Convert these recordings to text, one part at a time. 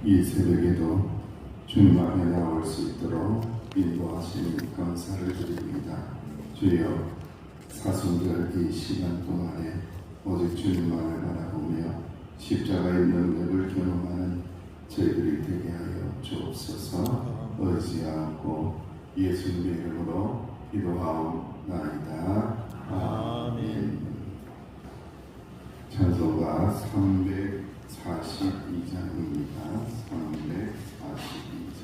이 새벽에도 주님 앞에 나올 수 있도록 인도하시니 감사를 드립니다. 주여, 사순절 이 시간 동안에 오직 주님만을 바라보며 십자가의 능력을 경험하는 저희들이 되게 하여 주옵소서. 의지하고 예수님의 이름으로 기도하옵나이다. 아멘. 찬송가 342장입니다. 342장.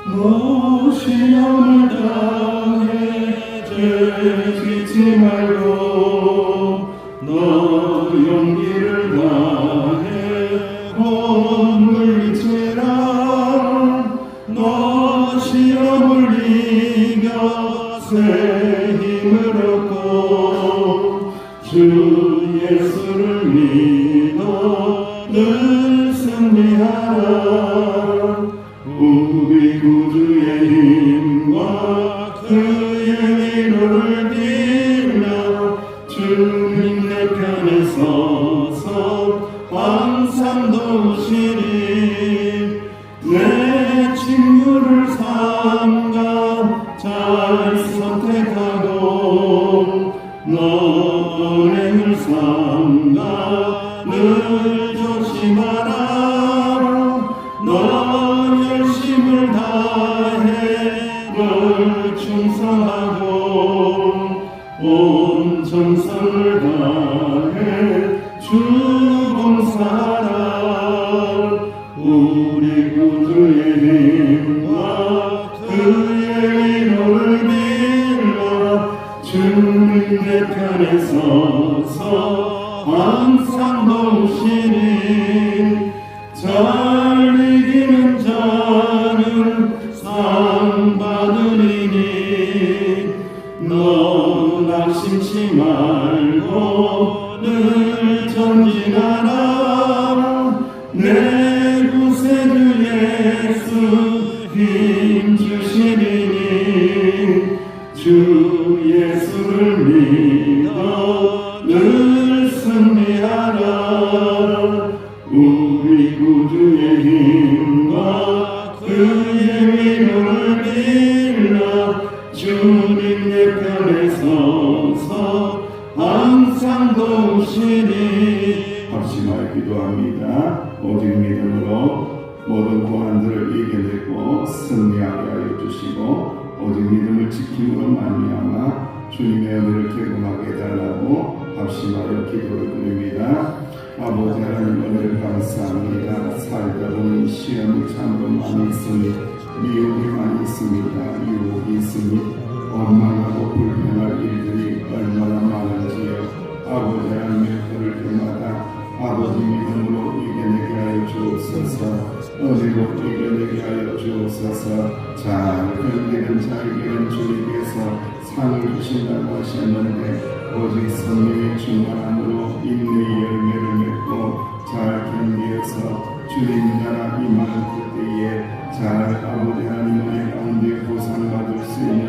너 시험을 당해 죄짓지 말고 너 용기를 다해 혼을 이체라. 너 시험을 이겨 새 힘을 얻고 주 예수를 믿어 늘 승리하라. 우리 구주의 힘과 그의 위로를 빌려 주님 내 편에 서서 항상 도우시니 내 친구를 삼가 잘 선택하고 너 은행을 삼가 늘 조심하라. 너 열심을 다해 늘 충성하고 온 정성을 다해 주 봉사하라. 우리 구주의 힘과 그의 위로를 빌려 주님 내 편에 서서 항상 도우시니 잘 이기는 자는 상 받으리니 너 낙심치 말고 늘 전진하라. 내 구세주 예수 힘 주시리니 주 예수를 믿어 늘 승리하라. 우리 구주의 힘과 그의 위로를 빌려 주님 내 편에 서서 항상 도우시니. 합심하여 기도합니다. 오직 믿음으로 모든 고난들을 이겨내고 승리하게 하여 주시고 오직 믿음을 지킴으로 말미암아 주님의 은혜를 경험하게 해달라고 합심하여 기도를 드립니다. 아버지 하나님, 은혜를 감사합니다. 살다 보니 시험이 참으로 많이 있으니 미혹이 많이 있습니다. 유혹이 있으니 원망하고 불평할 일들이 얼마나 많은지요. 아버지 하나님의 그럴 때마다 아버지 믿음으로 이겨내게 하여 주옵소서. 은혜로 이겨내게 하여 주옵소서. 잘 견디는 자에게는 주님께서 상을 주신다고 하셨는데 오직 성령의 충만함으로 인내의 열매를 맺고 잘 견디어서 주님 나라 임하는 그때에 잘 아버지 하나님 은혜 가운데 보상받을 수 있는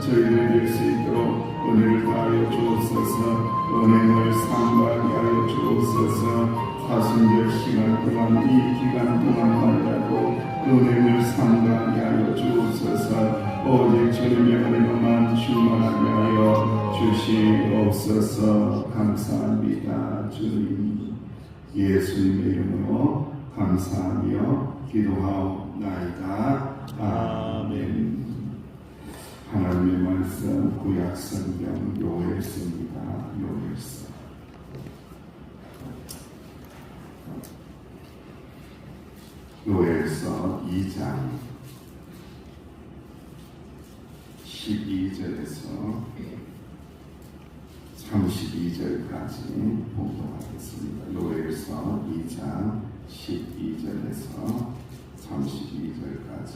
저희들 될 수 있도록 은혜를 다하여 주옵소서. 은행을 상고하게 하여 주옵소서. 사순절 시간 동안 이 기간 동안만이라도 은행을 상고하게 하여 주옵소서. 오직 주님의 은혜로만 충만하게 하여 주시옵소서. 감사합니다. 주님 예수님의 이름으로 감사하며 기도하옵나이다. 아멘. 하나님의 말씀 구약 성경 요엘서입니다. 요엘서. 요엘서 2장 12절에서 32절까지 봉독하겠습니다. 요엘서 2장 12절에서 32절까지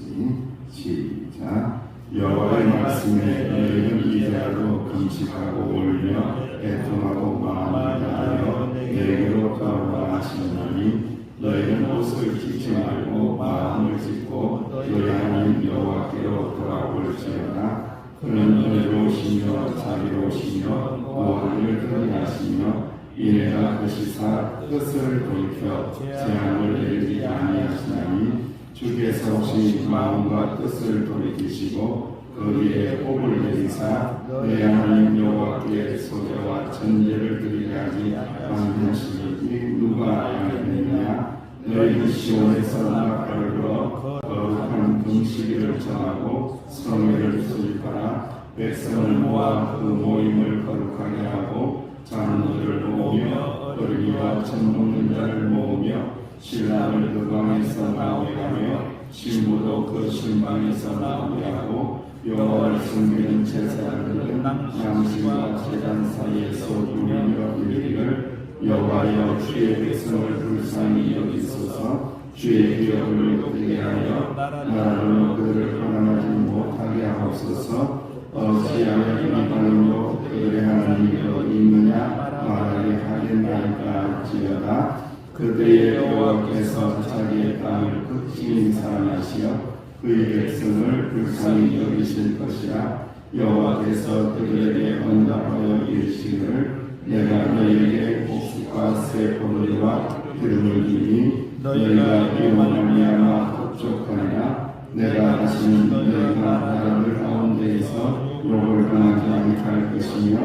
시작. 여호와의 말씀에 너희는 이제라도 금식하고 울며 애통하고 마음을 다하여 내게로 돌아오라 하시노니 너희는 옷을 찢지 말고 마음을 찢고 너희 하나님 너희는 여호와께로 돌아올지어다. 그는 의로우시며 자비로우시며 모함을 더디하시며 이내가 거시사 뜻을 돌이켜 재앙을 내리지 아니하시나니 주께서 혹시 마음과 뜻을 돌이키시고 거기에 복을 내리사 내 하나님 여호와께 소제와 전제를 드리게 하지 않으시니 누가 알겠느냐. 너희는 시온에서 낙가를 들어 거룩한 금식일을 정하고 성회를 수립하라. 백성을 모아 그 모임을 거룩하게 하고 장로들을 모으며 어린이와 젖 먹는 자를 모으며 신랑을 그 방에서 나오게 하며 신부도 그 신방에서 나오게 하고 여호와를 섬기는 제사장들은 양심과 제단 사이에서 누리며 이르기를 여호와여 주의 백성을 불쌍히 여기소서. 주의 기업을 얻게 하여 나라로 그들을 가난하지 못하게 하옵소서. 어찌하여 이 하나님도 그들의 하나님이 어디 있느냐 말하게 하겠나이까 할지어다. 그들의 여호와께서 자기의 땅을 극진히 사랑하시어 그의 백성을 불쌍히 여기실 것이라. 여호와께서 그들에게 언답하여 이르시기를 내가 너희에게 복수와 새 포도주와 기름을 주니 너희가 이로 말미암아 흡족하리라. 내가 다시는 너희가 나라들 가운데에서 욕을 당하지 않게 할 것이며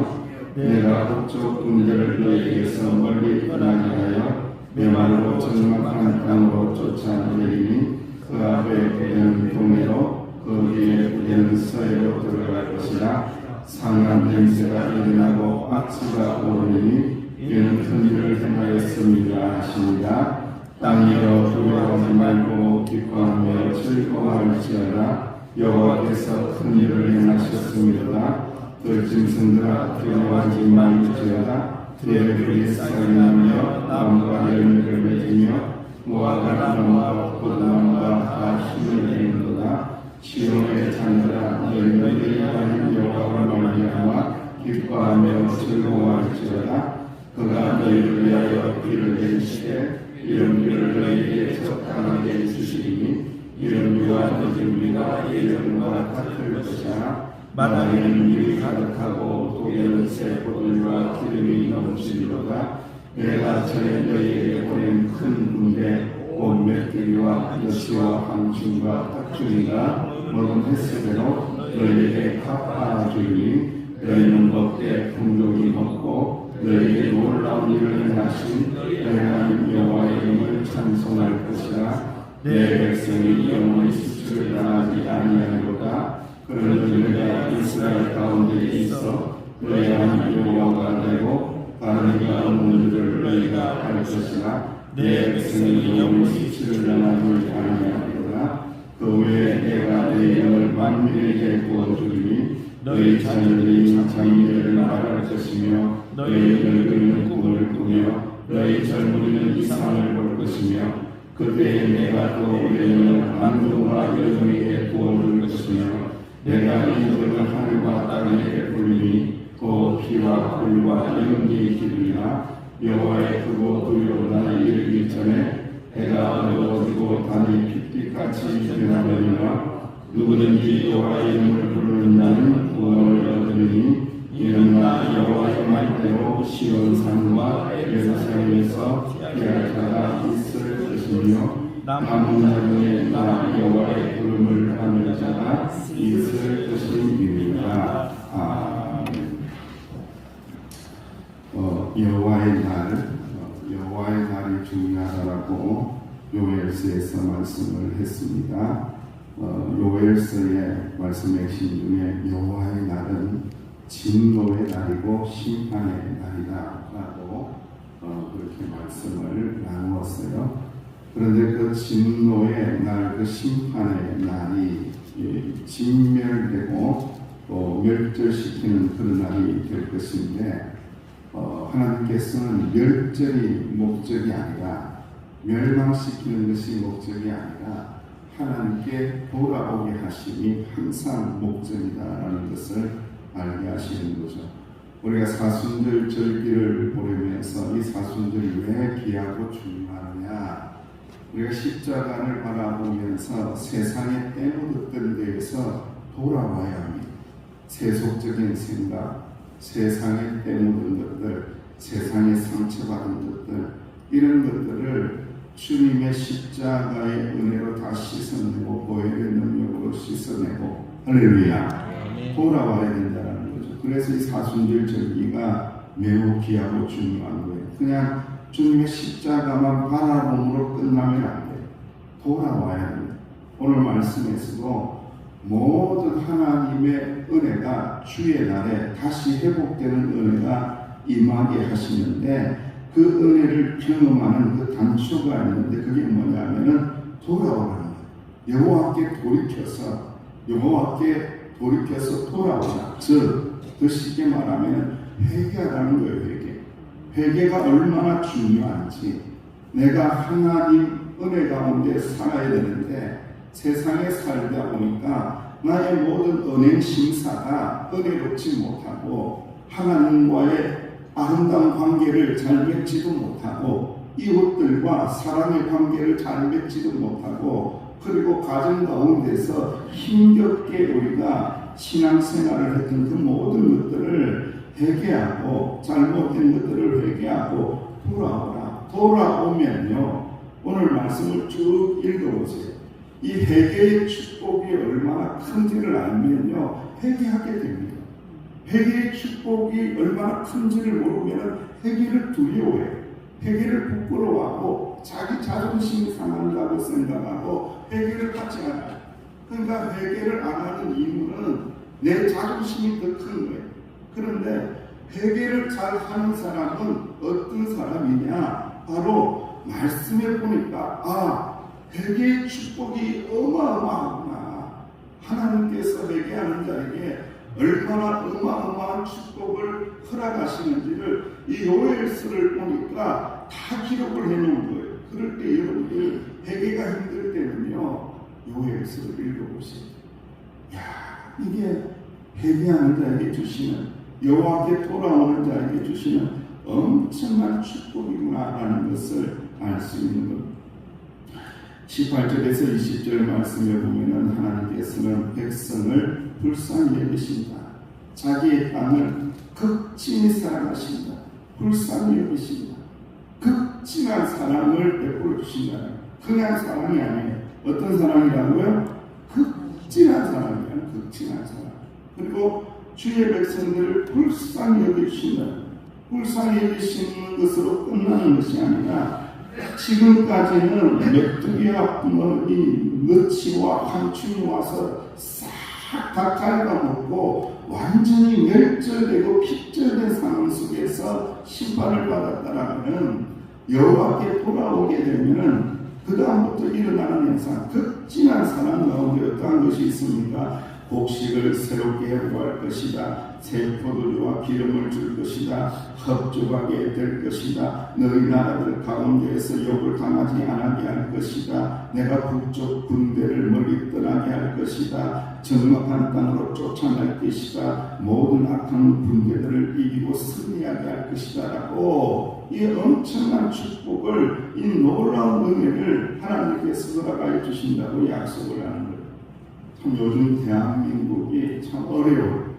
내가 북쪽 군대를 너희에게서 멀리 떠나게 하여 메말로 적막한 땅으로 쫓아내리니 그 앞에 부대는 동해로 그 뒤에 부대는 서해로 들어갈 것이라. 상한 냄새가 일어나고 악취가 오르니 이는 큰 일을 행하였습니다 하시니라. 땅이여 두려워하지 말고 기뻐하며 즐거워할지어다. 여호와께서 큰 일을 행하셨습니다. 들짐승들아 두려워하지 말지어다. 들들이 싹이 나며 나무가 열매를 맺으며 무화과 나무와 포도나무가 다 힘을 내는도다. 시온의 자녀들아 너희들이 하나님 여호와를 말미암아 기뻐하며 즐거워할지어다. 그가 너희를 위하여 비를 내리시되 이른비를 너희에게 적당하게 주시리니 이른비와 늦은비가 이른과 같을 것이라. 마당에는 물이 가득하고 독에는 새 포도주와 기름이 넘치리로다. 내가 전에 너희에게 보낸 큰 군대 곧 멧돼지와 여시와 황충과 닭중이가 먹은 횟수대로 너희에게 갚아주리니 너희는 먹되 풍족이 먹고 너희에게 놀라운 일을 행하신 너희 하나님 여호와의 이름을 찬송할 것이라. 내 백성이 영원히 수출을 당하지 아니하리로다. 그러므로 내가 이스라엘 가운데 있어 너희 하나님 여호와가 되고 다른 이가 없는 줄을 너희가 알 것이라. 내 백성이 영원히 수출을 당하지 아니하리로다. 그 외에 내가 내 이름을 만민에게 부어주리니 너희 자녀들이 장미를 말할 것이며 너희 늙은이는 꿈을 꾸며 너희 젊은이는 이상을 볼 것이며 그때에 내가 또 우리는 만두와 여종에게 부어줄 것이며 내가 이들을 하늘과 땅에 베풀리니 또 피와 불과 연기의 길이나 여호와의 크고 두려운 날이 이르기 전에 해가 어두워지고 달이 핏빛같이 변하느니라. 누구든지 여호와의 이름을 부르는 자는 구원을 얻으리니 이는 나 여호와의 말대로 시온 산과 예루살렘에서 피할 자가 있을 것이며 남은 자중에 나 여호와의 부름을 받는 자가 있을 것임이니라. 아멘. 여호와의 날이 중요하다라고 요엘서에서 말씀을 했습니다. 요엘서의 말씀의 핵심 중에 여호와의 날은 진노의 날이고 심판의 날이다라고 그렇게 말씀을 나누었어요. 그런데 그 진노의 날, 그 심판의 날이 진멸되고 또 멸절시키는 그런 날이 될 것인데 하나님께서는 멸절이 목적이 아니라 멸망시키는 것이 목적이 아니라 하나님께 돌아오게 하심이 항상 목적이다라는 것을 알게 하시는 거죠. 우리가 사순절 절기를 보내면서 이 사순절이 왜 귀하고 중요하느냐, 우리가 십자가를 바라보면서 세상에 빼묻었던 돌아와야 합니다. 세속적인 생각, 세상에 때묻은 것들, 세상에 상처받은 것들, 이런 것들을 주님의 십자가의 은혜로 다 씻어내고 보혈의 능력으로 씻어내고 할렐루야 돌아와야 된다는 거죠. 그래서 이 사순절 절기가 매우 귀하고 중요한 거예요. 그냥 주님의 십자가만 바라봄으로 끝나면 안 돼요. 돌아와야 됩니다. 오늘 말씀에서도 모든 하나님의 은혜가 주의 날에 다시 회복되는 은혜가 임하게 하시는데 그 은혜를 경험하는 그 단초가 있는데 그게 뭐냐면은 돌아오라는 거예요. 여호와께 돌이켜서 돌아오라. 즉, 더 쉽게 말하면 회개하라는 거예요. 회개가 얼마나 중요한지. 내가 하나님 은혜 가운데 살아야 되는데 세상에 살다 보니까 나의 모든 은행 심사가 은혜롭지 못하고 하나님과의 아름다운 관계를 잘 맺지도 못하고 이웃들과 사랑의 관계를 잘 맺지도 못하고 그리고 가정 가운데서 힘겹게 우리가 신앙생활을 했던 그 모든 것들을 회개하고 잘못된 것들을 회개하고 돌아오면요 오늘 말씀을 쭉 읽어보세요. 이 회개의 축복이 얼마나 큰지를 알면요 회개하게 됩니다. 회개의 축복이 얼마나 큰지를 모르면 회개를 두려워해요. 회개를 부끄러워하고 자기 자존심이 상한다고 생각하고 회개를 하지 않아요. 그러니까 회개를 안 하는 이유는 내 자존심이 더 큰 거예요. 그런데 회개를 잘 하는 사람은 어떤 사람이냐? 바로 말씀에 보니까 회개의 축복이 어마어마하구나. 하나님께서 회개하는 자에게 얼마나 어마어마한 축복을 허락하시는지를 이 요엘서를 보니까 다 기록을 해놓은 거예요. 그럴 때 여러분들 회개가 힘들 때는요 요엘서를 읽어보세요. 이게 회개하는 자에게 주시는 여호와께 돌아오는 자에게 주시는 엄청난 축복이구나라는 것을 알 수 있는 겁니다. 18절에서 20절 말씀에 보면은 하나님께서는 백성을 불쌍히 여기신다. 자기의 땅을 극진히 사랑하신다. 불쌍히 여기신다. 극진한 사랑을 베풀어 주신다. 그냥 사랑이 아니에요. 어떤 사랑이라고요? 극진한 사랑이에요. 극진한 사랑. 그리고 주의 백성들을 불쌍히 여기신다. 불쌍히 여기시는 것으로 끝나는 것이 아니라 지금까지는 메뚜기와 이 너치와 한충이 와서 싹 다 갉아먹고 완전히 멸절되고 핍절된 상황 속에서 심판을 받았다라면 여호와께 돌아오게 되면은 그 다음부터 일어나는 현상 극진한 사랑 가운데 어떠한 것이 있습니까? 곡식을 새롭게 회복할 것이다. 새 포도주와 기름을 줄 것이다. 흡족하게 될 것이다. 너희 나라들 가운데에서 욕을 당하지 않게 할 것이다. 내가 북쪽 군대를 멀리 떠나게 할 것이다. 적막한 땅으로 쫓아낼 것이다. 모든 악한 군대들을 이기고 승리하게 할 것이다 라고 이 엄청난 축복을 이 놀라운 은혜를 하나님께서 허락하여 주신다고 약속을 하는 거예요. 참 요즘 대한민국이 참 어려워요.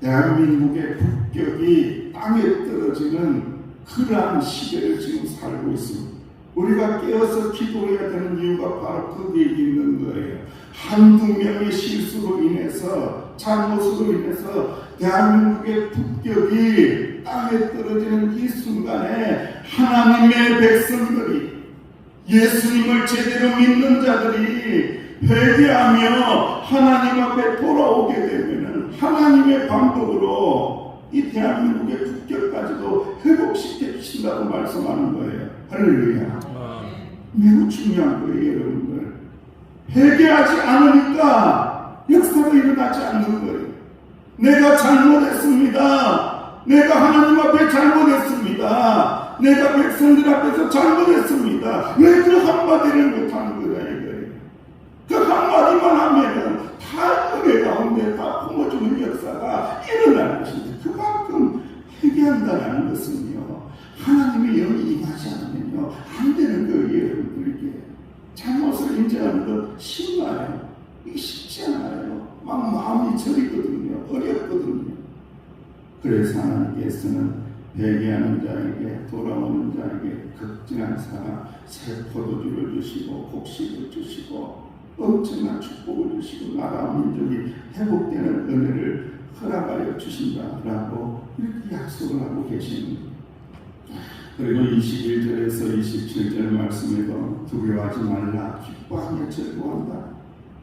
대한민국의 국격이 땅에 떨어지는 그러한 시대를 지금 살고 있습니다. 우리가 깨어서 기도해야 되는 이유가 바로 거기에 있는 거예요. 한두 명의 실수로 인해서 잘못으로 인해서 대한민국의 국격이 땅에 떨어지는 이 순간에 하나님의 백성들이 예수님을 제대로 믿는 자들이 회개하며 하나님 앞에 돌아오게 되면 하나님의 방법으로 이 대한민국의 국격까지도 회복시켜 주신다고 말씀하는 거예요. 할렐루야. 매우 중요한 거예요, 여러분들. 회개하지 않으니까 역사가 일어나지 않는 거예요. 내가 잘못했습니다. 내가 하나님 앞에 잘못했습니다. 내가 백성들 앞에서 잘못했습니다. 왜 그 한마디를 못하는 거야, 이거예요. 그 한마디만 하면은 다 은혜 가운데 다 품어주는 역사가 일어날 것인데 그만큼 회개한다는 것은요 하나님의 영이 임하지 않으면요 안 되는 거예요. 여러분들에게 잘못을 인정하는 거 쉬워요. 이게 쉽지 않아요. 막 마음이 저리거든요. 어렵거든요. 그래서 하나님께서는 회개하는 자에게, 돌아오는 자에게 극진한 사랑, 새 포도주를 주시고 곡식을 주시고 엄청난 축복을 주시고 나라 민족이 회복되는 은혜를 허락하여 주신다라고 이렇게 약속을 하고 계십니다. 그리고 21절에서 27절 말씀에도 두려워하지 말라, 기뻐하며 즐거워한다.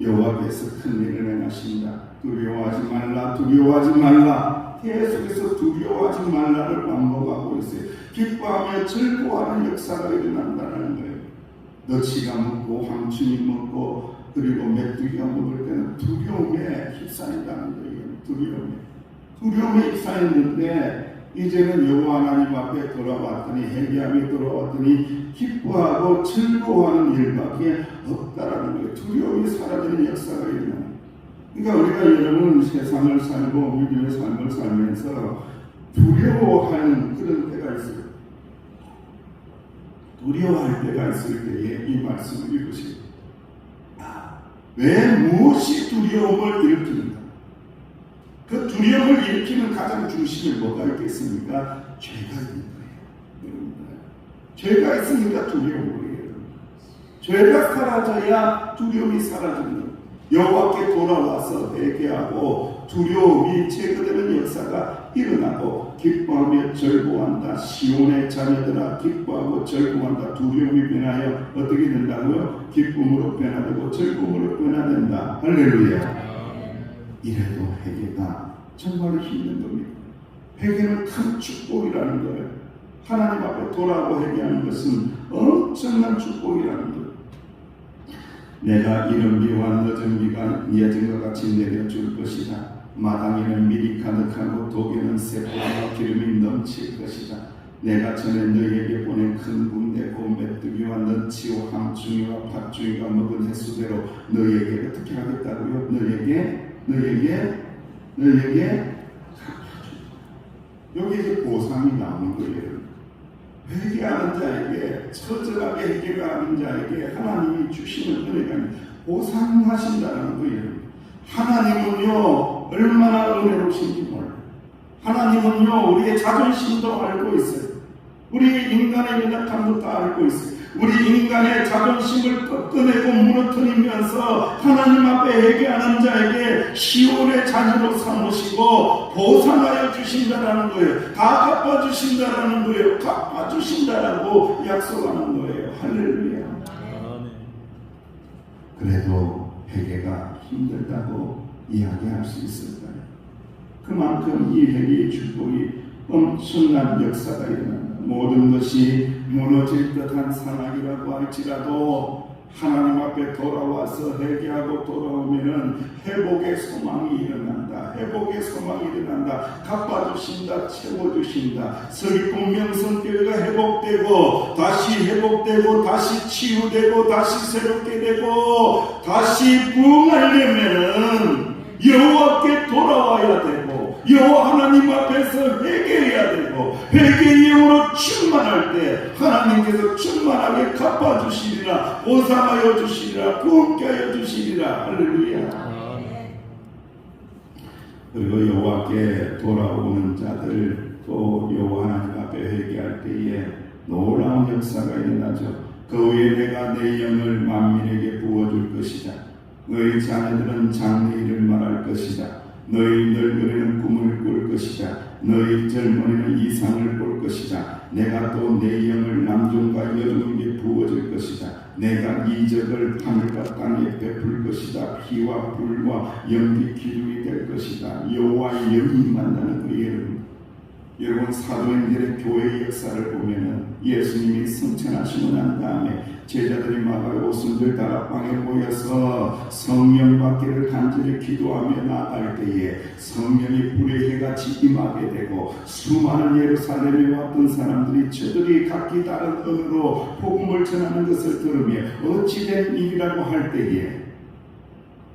여호와께서 큰 일을 행하신다. 두려워하지 말라, 두려워하지 말라. 계속해서 두려워하지 말라를 반복하고 있어요. 기뻐하며 즐거워하는 역사가 일어난다는 거예요. 너치가 먹고 황충이 먹고 그리고 메뚜기가 먹을 때는 두려움에 휩싸인다는 거예요. 두려움에 휩싸였는데 이제는 여호와 하나님 앞에 돌아왔더니, 회개함이 돌아왔더니 기뻐하고 즐거워하는 일밖에 없다라는 거예요. 두려움이 사라지는 역사가 일어나요. 그러니까 우리가 여러분 세상을 살고 믿음의 삶을 살면서 두려워하는 그런 때가 있어요. 두려워할 때가 있을 때에 이 말씀을 읽으시고, 왜 무엇이 두려움을 일으키는가? 그 두려움을 일으키는 가장 중심에 뭐가 있겠습니까? 죄가 있는 거예요. 죄가 있으니까 두려운 거예요. 죄가 사라져야 두려움이 사라지는 거예요. 여호와께 돌아와서 회개하고 두려움이 제거되는 역사가 일어나고 기뻐하며 즐거워한다. 시온의 자녀들아 기뻐하고 즐거워한다. 두려움이 변하여 어떻게 된다고요? 기쁨으로 변화되고 즐거움으로 변화된다. 할렐루야. 이래도 회개가 정말 힘든 겁니다. 회개는 큰 축복이라는 거예요. 하나님 앞에 돌아오고 회개하는 것은 엄청난 축복이라는 거예요. 내가 이른 비와 늦은 비가 예전과 같이 내려줄 것이다. 마당에는 밀이 가득하고 독에는 새포와 기름이 넘칠 것이다. 내가 전에 너희에게 보낸 큰 군대고 메뚜기와 너치와 함충이와 팥중이가 먹은 횟수대로 너희에게 어떻게 하겠다고요? 너희에게 여기 이제 보상이 나오는 거예요. 회개하는 자에게, 처절하게 회개하는 자에게 하나님이 주시는 은혜가 보상하신다는 거예요. 하나님은요 얼마나 은혜로우신지 몰라요. 하나님은요 우리의 자존심도 알고 있어요. 우리 인간의 연약함도 다 알고 있어요. 우리 인간의 자존심을 꺾어내고 무너뜨리면서 하나님 앞에 회개하는 자에게 시온의 자녀로 삼으시고 보상하여 주신다라는 거예요. 다 갚아주신다라는 거예요. 갚아주신다라고 약속하는 거예요. 할렐루야. 그래도 회개가 힘들다고 이야기할 수 있을까요? 그만큼 이 회개의 축복이 엄청난 역사가 일어납니다. 모든 것이 무너질 듯한 상황이라고 할지라도 하나님 앞에 돌아와서 회개하고 돌아오면은 회복의 소망이 일어난다. 회복의 소망이 일어난다. 갚아주신다. 채워주신다. 서귀포 명성교회가 회복되고 다시 회복되고 다시 치유되고 다시 새롭게 되고 다시 부흥하려면은 여호와께 돌아와야 되고 여호와 하나님 앞에서 회개해야 되고 회개의 영으로 충만할 때 하나님께서 충만하게 갚아주시리라, 보상하여 주시리라, 부흥케 하여 주시리라. 할렐루야. 그리고 여호와께 돌아오는 자들 또 여호와 하나님 앞에 회개할 때에 놀라운 역사가 일어나죠. 그 후에 내가 내 영을 만민에게 부어줄 것이다. 너희 자녀들은 장래일을 말할 것이다. 너희 늙은이는 꿈을 꿀 것이다. 너희 젊은이는 이상을 볼 것이다. 내가 또 내 영을 남종과 여종에게 부어줄 것이다. 내가 이적을 하늘과 땅에 베풀 것이다. 피와 불과 연기 기둥이 될 것이다. 여호와의 영이 만나는 거예요. 여러분 사도행전의 교회의 역사를 보면은 예수님이 승천하시고 난 다음에 제자들이 마가의 오순절 다락방에 모여서 성령 받기를 간절히 기도하며 나아갈 때에 성령이 불의 해같이 임하게 되고 수많은 예루살렘에 왔던 사람들이 저들이 각기 다른 언어로 복음을 전하는 것을 들으며 어찌된 일이라고 할 때에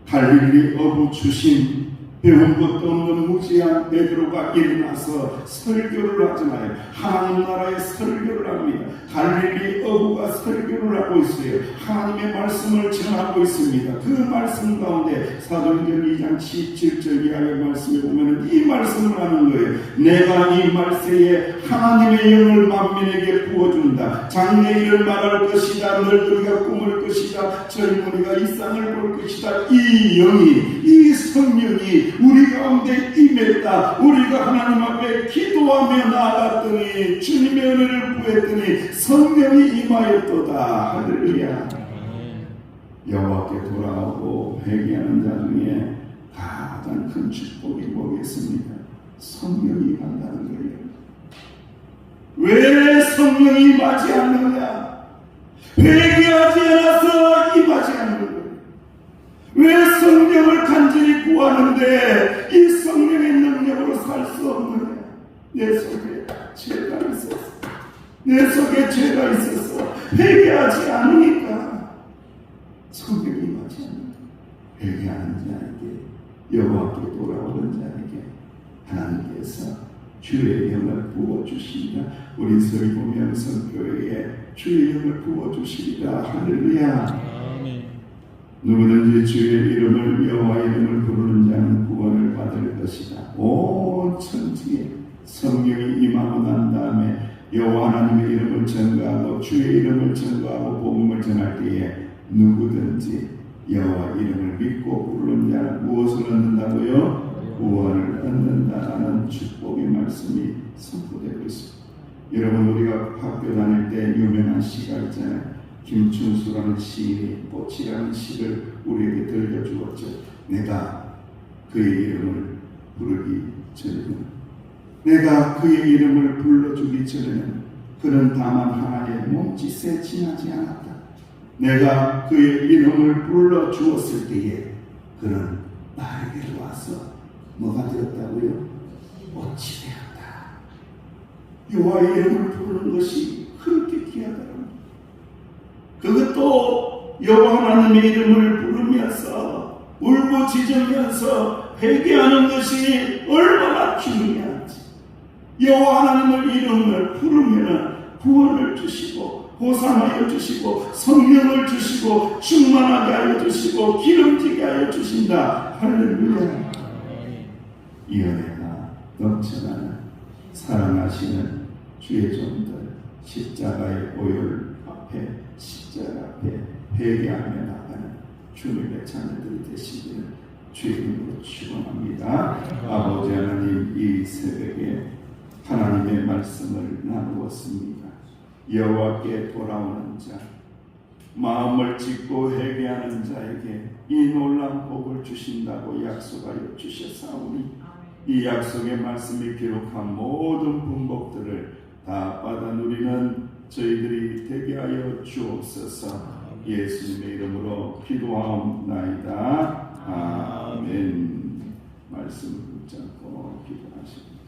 갈릴리 어부 출신 배운 것도 없는 무지한 베드로가 일어나서 설교를 하잖아요. 하나님 나라의 설교를 합니다. 갈릴리 어부가 설교를 하고 있어요. 하나님의 말씀을 전하고 있습니다. 그 말씀 가운데 사도행전 2장 17절 이하의 말씀에 보면 이 말씀을 하는 거예요. 내가 이 말세에 하나님의 영을 만민에게 부어준다. 장래일을 말할 것이다. 늙은이가 꿈을 것이다. 젊은이가 이 쌍을 볼 것이다. 이 영이, 이 성령이 우리 가운데 임했다. 우리가 하나님 앞에 기도하며 나아갔더니 주님의 은혜를 구했더니 성령이 임하였도다. 할렐루야. 여호와께 돌아오고 회개하는 자 중에 가장 큰 축복이 뭐겠습니까? 성령이 임한다는 거예요. 왜 성령이 임하지 않느냐? 회개하지 않아서 임하지 않는 거예요. 왜 성령을 간절히 구하는데 이 성령의 능력으로 살 수 없느냐? 내 속에 죄가 있었어. 내 속에 죄가 있었어. 회개하지 않으니까 성령이 임하지 않는 거예요. 회개하는 자에게, 여호와께 돌아오는 자에게 하나님께서 주의 영을 부어주시리라. 우리 서기 보면 성교회에 주의 영을 부어주시리라. 할렐루야. 누구든지 주의 이름을 여호와 이름을 부르는 자는 구원을 받을 것이다. 온 천지에 성령이 임하고 난 다음에 여호와 하나님의 이름을 전가하고 주의 이름을 전가하고 복음을 전할 때에 누구든지 여호와 이름을 믿고 부르는 자는 무엇을 얻는다고요? 구원을 얻는다라는 축복의 말씀이 선포되고 있습니다. 여러분, 우리가 학교 다닐 때 유명한 시가 있잖아요. 김춘수라는 시인이 꽃이라는 시를 우리에게 들려주었죠. 내가 그의 이름을 부르기 전에는, 내가 그의 이름을 불러주기 전에는 그는 다만 하나의 몸짓에 지나지 않았다. 내가 그의 이름을 불러주었을 때에 그는 나에게 와서 뭐가 되었다고요? 꽃이 되었다. 여호와의 이름을 부르는 것이 그렇게 귀하다는 그것도 여호와 하나님의 이름을 부르면서 울부짖으면서 회개하는 것이 얼마나 중요한지. 여호와 하나님의 이름을 부르면 구원을 주시고 보상하여 주시고 성령을 주시고 충만하게 하여 주시고 기름지게 하여 주신다. 할렐루야. 이 은혜가 넘쳐나는 사랑하시는 주의 종들, 십자가의 오열 앞에, 십자가 앞에 회개하며 나가는 주님의 자녀들이 되시기를 주의 이름으로 축원합니다. 아버지 하나님, 이 새벽에 하나님의 말씀을 나누었습니다. 여호와께 돌아오는 자, 마음을 찢고 회개하는 자에게 이 놀라운 복을 주신다고 약속하여 주셨사오니 이 약속의 말씀이 기록한 모든 분복들을 다 받아 누리는 저희들이 되게 하여 주옵소서. 예수님의 이름으로 기도하옵나이다. 아멘. 말씀을 붙잡고 기도하십니다.